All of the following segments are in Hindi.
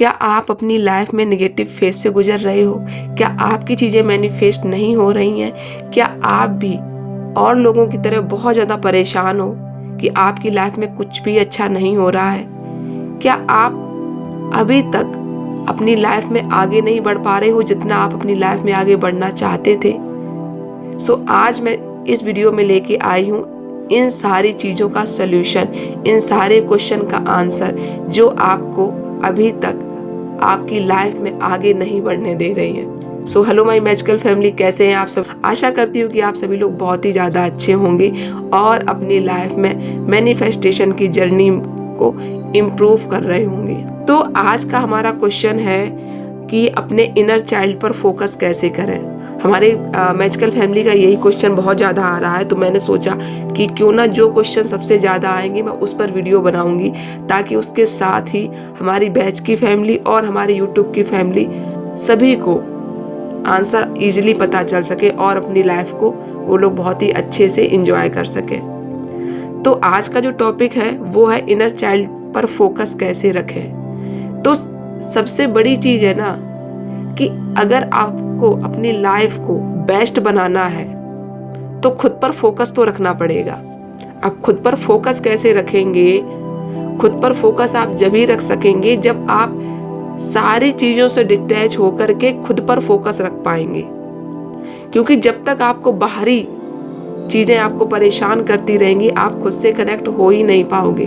क्या आप अपनी लाइफ में नेगेटिव फेज से गुजर रहे हो? क्या आपकी चीज़ें मैनिफेस्ट नहीं हो रही हैं? क्या आप भी और लोगों की तरह बहुत ज़्यादा परेशान हो कि आपकी लाइफ में कुछ भी अच्छा नहीं हो रहा है? क्या आप अभी तक अपनी लाइफ में आगे नहीं बढ़ पा रहे हो जितना आप अपनी लाइफ में आगे बढ़ना चाहते थे? आज मैं इस वीडियो में लेके आई हूँ इन सारी चीज़ों का सॉल्यूशन, इन सारे क्वेश्चन का आंसर जो आपको अभी तक आपकी लाइफ में आगे नहीं बढ़ने दे रही हैं। हेलो माय मैजिकल फैमिली, कैसे हैं आप सब? आशा करती हूँ कि आप सभी लोग बहुत ही ज़्यादा अच्छे होंगे और अपनी लाइफ में मैनिफेस्टेशन की जर्नी को इम्प्रूव कर रहे होंगे। तो आज का हमारा क्वेश्चन है कि अपने इनर चाइल्ड पर फोकस कैसे करें। हमारे मैजिकल फैमिली का यही क्वेश्चन बहुत ज़्यादा आ रहा है, तो मैंने सोचा कि क्यों ना जो क्वेश्चन सबसे ज़्यादा आएंगे मैं उस पर वीडियो बनाऊंगी, ताकि उसके साथ ही हमारी बैच की फैमिली और हमारी यूट्यूब की फैमिली सभी को आंसर इजीली पता चल सके और अपनी लाइफ को वो लोग बहुत ही अच्छे से एंजॉय कर सके। तो आज का जो टॉपिक है वो है इनर चाइल्ड पर फोकस कैसे रखें। तो सबसे बड़ी चीज़ है ना कि अगर आपको अपनी लाइफ को बेस्ट बनाना है तो खुद पर फोकस तो रखना पड़ेगा। आप खुद पर फोकस कैसे रखेंगे? खुद पर फोकस आप जब ही रख सकेंगे जब आप सारी चीज़ों से डिटैच होकर के खुद पर फोकस रख पाएंगे। क्योंकि जब तक आपको बाहरी चीज़ें आपको परेशान करती रहेंगी, आप खुद से कनेक्ट हो ही नहीं पाओगे,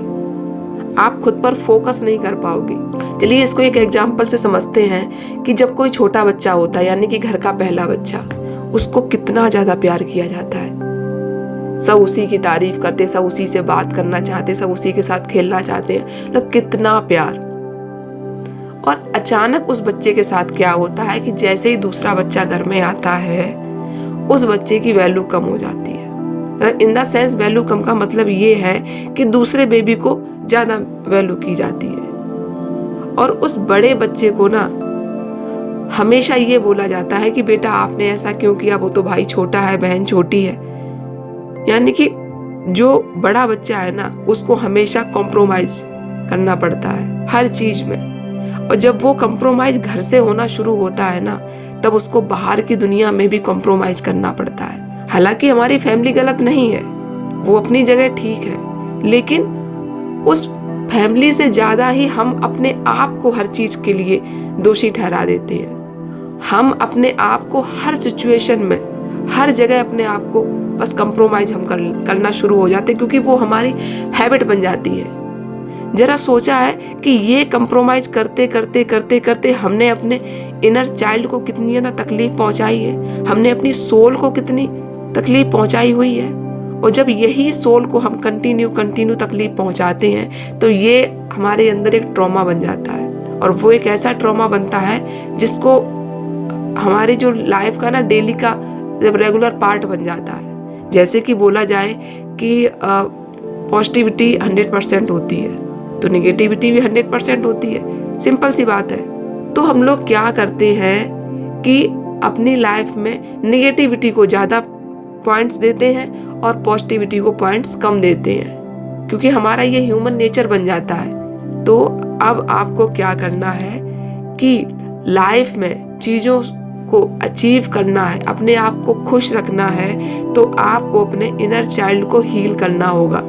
आप खुद पर फोकस नहीं कर पाओगे। चलिए इसको एक एग्जाम्पल से समझते हैं कि जब कोई छोटा बच्चा होता है, यानी कि घर का पहला बच्चा, उसको कितना ज्यादा प्यार किया जाता है। सब उसी की तारीफ करते, सब उसी से बात करना चाहते, सब उसी के साथ खेलना चाहते हैं, मतलब कितना प्यार। और अचानक उस बच्चे के साथ क्या होता है कि जैसे ही दूसरा बच्चा घर में आता है उस बच्चे की वैल्यू कम हो जाती है। इन द सेंस वैल्यू कम का मतलब ये है कि दूसरे बेबी को ज्यादा वैल्यू की जाती है और उस बड़े बच्चे को ना हमेशा ये बोला जाता है कि बेटा आपने ऐसा क्यों किया, वो तो भाई छोटा है, बहन छोटी है। यानी कि जो बड़ा बच्चा है ना उसको हमेशा कॉम्प्रोमाइज करना पड़ता है हर चीज में। और जब वो कॉम्प्रोमाइज घर से होना शुरू होता है ना तब उसको बाहर की दुनिया में भी कॉम्प्रोमाइज करना पड़ता है। हालांकि हमारी फैमिली गलत नहीं है, वो अपनी जगह ठीक है, लेकिन उस फैमिली से ज्यादा ही हम अपने आप को हर चीज के लिए दोषी ठहरा देते हैं। हम अपने आप को हर सिचुएशन में, हर जगह अपने आप को बस कंप्रोमाइज हम करना शुरू हो जाते हैं, क्योंकि वो हमारी हैबिट बन जाती है। जरा सोचा है कि ये कंप्रोमाइज करते करते करते करते हमने अपने इनर चाइल्ड को कितनी ज्यादा तकलीफ पहुंचाई है, हमने अपनी सोल को कितनी तकलीफ पहुंचाई हुई है। और जब यही सोल को हम कंटिन्यू तकलीफ पहुंचाते हैं तो ये हमारे अंदर एक ट्रॉमा बन जाता है, और वो एक ऐसा ट्रॉमा बनता है जिसको हमारी जो लाइफ का ना डेली का जब रेगुलर पार्ट बन जाता है। जैसे कि बोला जाए कि पॉजिटिविटी 100% होती है तो निगेटिविटी भी 100% होती है, सिंपल सी बात है। तो हम लोग क्या करते हैं कि अपनी लाइफ में निगेटिविटी को ज्यादा पॉइंट्स देते हैं और पॉजिटिविटी को पॉइंट्स कम देते हैं, क्योंकि हमारा ये ह्यूमन नेचर बन जाता है। तो अब आपको क्या करना है कि लाइफ में चीज़ों को अचीव करना है, अपने आप को खुश रखना है, तो आपको अपने इनर चाइल्ड को हील करना होगा।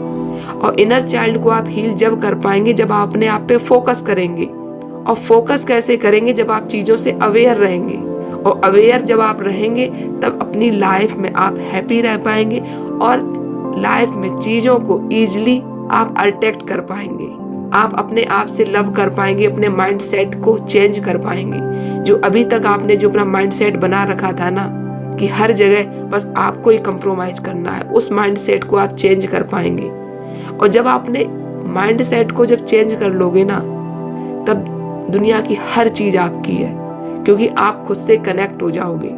और इनर चाइल्ड को आप हील जब कर पाएंगे जब आप अपने आप पे फोकस करेंगे। और फोकस कैसे करेंगे? जब आप चीज़ों से अवेयर रहेंगे, और अवेयर जब आप रहेंगे तब अपनी लाइफ में आप हैप्पी रह पाएंगे और लाइफ में चीज़ों को ईजिली आप अट्रैक्ट कर पाएंगे। आप अपने आप से लव कर पाएंगे, अपने माइंड सेट को चेंज कर पाएंगे। जो अभी तक आपने जो अपना माइंड सेट बना रखा था ना कि हर जगह बस आपको ही कंप्रोमाइज करना है, उस माइंड सेट को आप चेंज कर पाएंगे। और जब आपने माइंड सेट को जब चेंज कर लोगे ना तब दुनिया की हर चीज आपकी है, क्योंकि आप खुद से कनेक्ट हो जाओगे।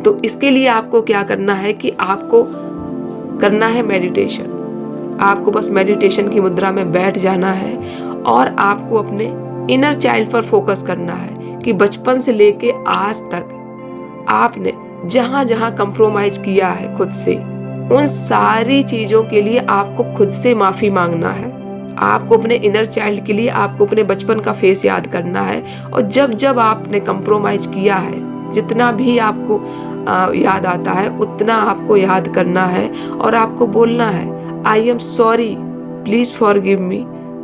तो इसके लिए आपको क्या करना है कि आपको करना है मेडिटेशन। आपको बस मेडिटेशन की मुद्रा में बैठ जाना है और आपको अपने इनर चाइल्ड पर फोकस करना है कि बचपन से लेके आज तक आपने जहां जहां कंप्रोमाइज किया है खुद से, उन सारी चीजों के लिए आपको खुद से माफी मांगना है। आपको अपने इनर चाइल्ड के लिए आपको अपने बचपन का फेस याद करना है। और जब जब आपने कंप्रोमाइज किया है, जितना भी आपको याद आता है उतना आपको याद करना है और आपको बोलना है, I am sorry, please forgive me,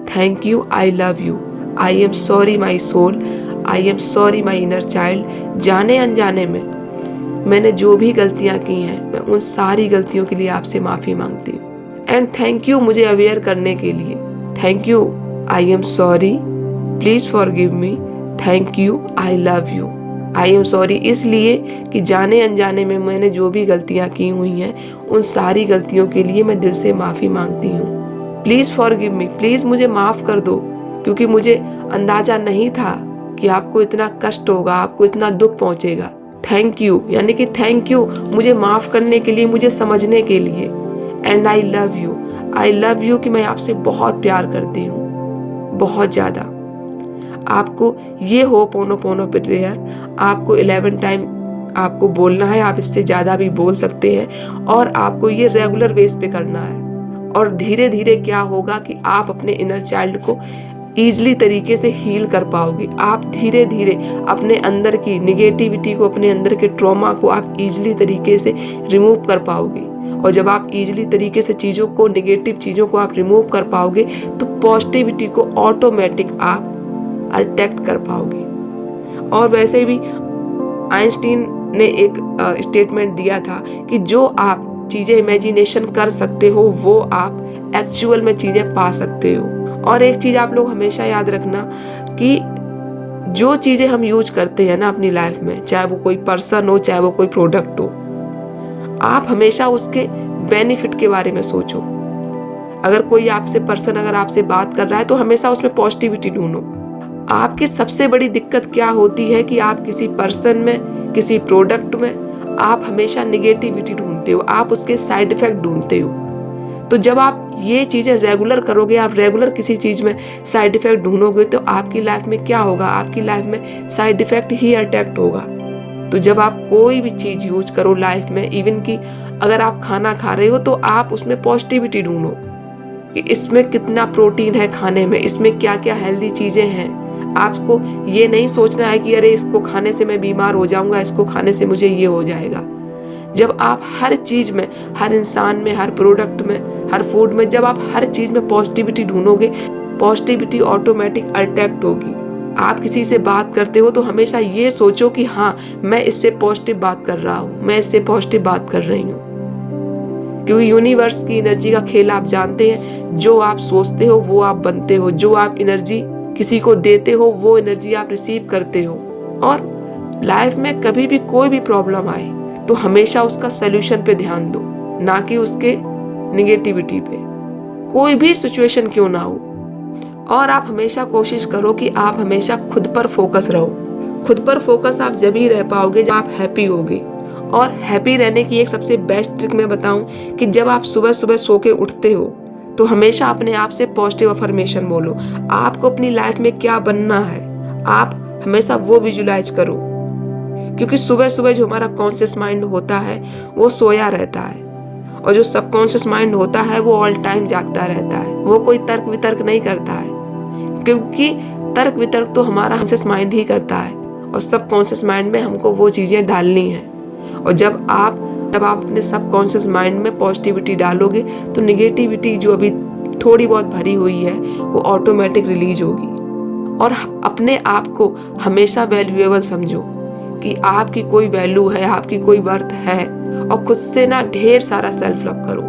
thank you, I love you, I am sorry my soul, I am sorry my inner child. जाने अनजाने में मैंने जो भी गलतियां की हैं, मैं उन सारी गलतियों के लिए आपसे माफ़ी मांगती हूँ। एंड थैंक यू मुझे अवेयर करने के लिए। Thank you, I am sorry, please forgive me, thank you, I love you. I am sorry इसलिए कि जाने अनजाने में मैंने जो भी गलतियां की हुई हैं, उन सारी गलतियों के लिए मैं दिल से माफ़ी मांगती हूँ। प्लीज़ फॉरगिव मी, प्लीज़ मुझे माफ़ कर दो, क्योंकि मुझे अंदाज़ा नहीं था कि आपको इतना कष्ट होगा, आपको इतना दुख पहुँचेगा। थैंक यू यानी कि थैंक यू मुझे माफ़ करने के लिए, मुझे समझने के लिए। And I love you, I love you कि मैं आपसे बहुत प्यार करती हूँ, बहुत ज़्यादा। आपको ये होपोनोपोनो प्रेयर आपको 11 टाइम आपको बोलना है, आप इससे ज़्यादा भी बोल सकते हैं, और आपको ये रेगुलर बेस पे करना है। और धीरे धीरे क्या होगा कि आप अपने इनर चाइल्ड को ईजिली तरीके से हील कर पाओगे। आप धीरे धीरे अपने अंदर की निगेटिविटी को, अपने अंदर के ट्रॉमा को आप ईजिली तरीके से रिमूव कर पाओगे। और जब आप ईजिली तरीके से चीज़ों को, नेगेटिव चीज़ों को आप रिमूव कर पाओगे, तो पॉजिटिविटी को ऑटोमेटिक आप अट्रैक्ट कर पाओगे। और वैसे भी आइंस्टीन ने एक स्टेटमेंट दिया था कि जो आप चीज़ें इमेजिनेशन कर सकते हो, वो आप एक्चुअल में चीज़ें पा सकते हो। और एक चीज़ आप लोग हमेशा याद रखना कि जो चीज़ें हम यूज करते हैं ना अपनी लाइफ में, चाहे वो कोई पर्सन हो, चाहे वो कोई प्रोडक्ट हो, आप हमेशा उसके बेनिफिट के बारे में सोचो। अगर कोई आपसे पर्सन अगर आपसे बात कर रहा है तो हमेशा उसमें पॉजिटिविटी ढूंढो। आपकी सबसे बड़ी दिक्कत क्या होती है कि आप किसी पर्सन में, किसी प्रोडक्ट में आप हमेशा निगेटिविटी ढूंढते हो, आप उसके साइड इफेक्ट ढूंढते हो। तो जब आप ये चीज़ें रेगुलर करोगे, आप रेगुलर किसी चीज़ में साइड इफेक्ट ढूंढोगे, तो आपकी लाइफ में क्या होगा, आपकी लाइफ में साइड इफेक्ट ही अट्रैक्ट होगा। तो जब आप कोई भी चीज़ यूज करो लाइफ में, इवन कि अगर आप खाना खा रहे हो तो आप उसमें पॉजिटिविटी ढूंढो कि इसमें कितना प्रोटीन है खाने में, इसमें क्या क्या हेल्दी चीज़ें हैं। आपको ये नहीं सोचना है कि अरे इसको खाने से मैं बीमार हो जाऊंगा, इसको खाने से मुझे ये हो जाएगा। जब आप हर चीज़ में, हर इंसान में, हर प्रोडक्ट में, हर फूड में, जब आप हर चीज़ में पॉजिटिविटी ढूंढोगे, पॉजिटिविटी ऑटोमेटिक अट्रैक्ट होगी। आप किसी से बात करते हो तो हमेशा ये सोचो कि हाँ, मैं इससे पॉजिटिव बात कर रहा हूँ, मैं इससे पॉजिटिव बात कर रही हूँ। क्योंकि यूनिवर्स की एनर्जी का खेल आप जानते हैं, जो आप सोचते हो वो आप बनते हो, जो आप एनर्जी किसी को देते हो वो एनर्जी आप रिसीव करते हो। और लाइफ में कभी भी कोई भी प्रॉब्लम आए तो हमेशा उसका सलूशन पे ध्यान दो, ना कि उसके निगेटिविटी पे। कोई भी सिचुएशन क्यों ना हो, और आप हमेशा कोशिश करो कि आप हमेशा खुद पर फोकस रहो। खुद पर फोकस आप जब ही रह पाओगे जब आप हैप्पी होगे। और हैप्पी रहने की एक सबसे बेस्ट ट्रिक मैं बताऊं कि जब आप सुबह सुबह सो के उठते हो तो हमेशा अपने आप से पॉजिटिव अफर्मेशन बोलो। आपको अपनी लाइफ में क्या बनना है, आप हमेशा वो विजुलाइज करो। क्योंकि सुबह सुबह जो हमारा कॉन्शियस माइंड होता है वो सोया रहता है, और जो सबकॉन्शियस माइंड होता है वो ऑल टाइम जागता रहता है। वो कोई तर्क वितर्क नहीं करता है, क्योंकि तर्क वितर्क तो हमारा कॉन्शियस माइंड ही करता है, और सबकॉन्शियस माइंड में हमको वो चीज़ें डालनी है। और जब आप अपने सबकॉन्शियस माइंड में पॉजिटिविटी डालोगे तो निगेटिविटी जो अभी थोड़ी बहुत भरी हुई है वो ऑटोमेटिक रिलीज होगी। और अपने आप को हमेशा वैल्यूएबल समझो कि आपकी कोई वैल्यू है, आपकी कोई वर्थ है। और खुद से ना ढेर सारा सेल्फ लव करो।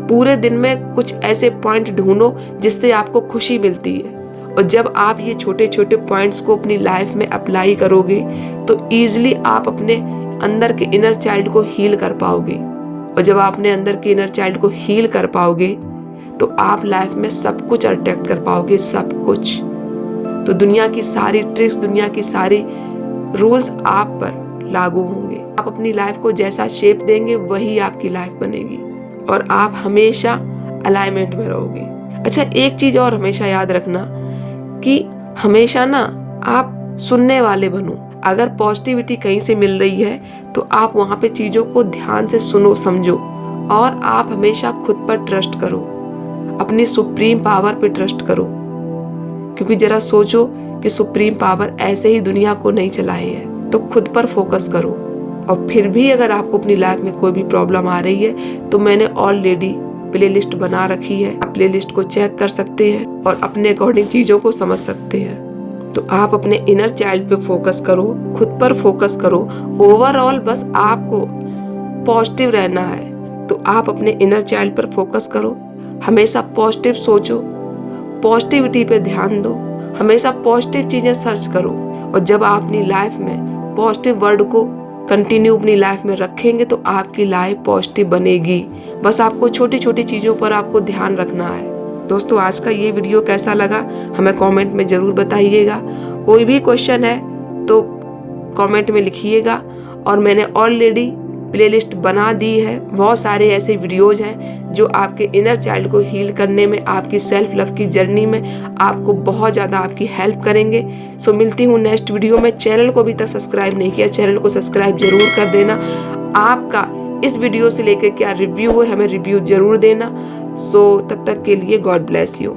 पूरे दिन में कुछ ऐसे पॉइंट ढूंढो जिससे आपको खुशी मिलती है। और जब आप ये छोटे छोटे पॉइंट्स को अपनी लाइफ में अप्लाई करोगे तो ईजिली आप अपने अंदर के इनर चाइल्ड को हील कर पाओगे। और जब आप अपने अंदर के इनर चाइल्ड को हील कर पाओगे तो आप लाइफ में सब कुछ अट्रैक्ट कर पाओगे, सब कुछ। तो दुनिया की सारी ट्रिक्स, दुनिया की सारी रूल्स आप पर लागू होंगे। आप अपनी लाइफ को जैसा शेप देंगे वही आपकी लाइफ बनेगी, और आप हमेशा अलाइनमेंट में रहोगे। अच्छा, एक चीज और हमेशा याद रखना कि हमेशा ना आप सुनने वाले बनो। अगर पॉजिटिविटी कहीं से मिल रही है तो आप वहाँ पे चीज़ों को ध्यान से सुनो, समझो, और आप हमेशा खुद पर ट्रस्ट करो। अपनी सुप्रीम पावर पे ट्रस्ट करो, क्योंकि जरा सोचो कि सुप्रीम पावर ऐसे ही दुनिया को नहीं चलाए है। तो खुद पर फोकस करो। और फिर भी अगर आपको अपनी लाइफ में कोई भी प्रॉब्लम आ रही है तो मैंने ऑलरेडी प्लेलिस्ट बना रखी है, आप प्लेलिस्ट को चेक कर सकते हैं और अपने अकॉर्डिंग चीजों को समझ सकते हैं। तो आप अपने इनर चाइल्ड पे फोकस करो, खुद पर फोकस करो। ओवरऑल बस आपको पॉजिटिव रहना है, तो आप अपने इनर चाइल्ड पर फोकस करो। हमेशा पॉजिटिव सोचो, पॉजिटिविटी पे ध्यान दो, हमेशा पॉजिटिव चीजें सर्च करो। और जब आप अपनी लाइफ में पॉजिटिव वर्ड को कंटिन्यू अपनी लाइफ में रखेंगे तो आपकी लाइफ पॉजिटिव बनेगी। बस आपको छोटी छोटी चीज़ों पर आपको ध्यान रखना है। दोस्तों, आज का ये वीडियो कैसा लगा हमें कमेंट में ज़रूर बताइएगा। कोई भी क्वेश्चन है तो कमेंट में लिखिएगा। और मैंने ऑलरेडी प्लेलिस्ट बना दी है, बहुत सारे ऐसे वीडियोज़ हैं जो आपके इनर चाइल्ड को हील करने में, आपकी सेल्फ लव की जर्नी में आपको बहुत ज़्यादा आपकी हेल्प करेंगे। सो मिलती हूँ नेक्स्ट वीडियो में। चैनल को अभी तक सब्सक्राइब नहीं किया, चैनल को सब्सक्राइब जरूर कर देना। आपका इस वीडियो से लेकर क्या रिव्यू है हमें रिव्यू जरूर देना। सो तब तक के लिए गॉड ब्लेस यू।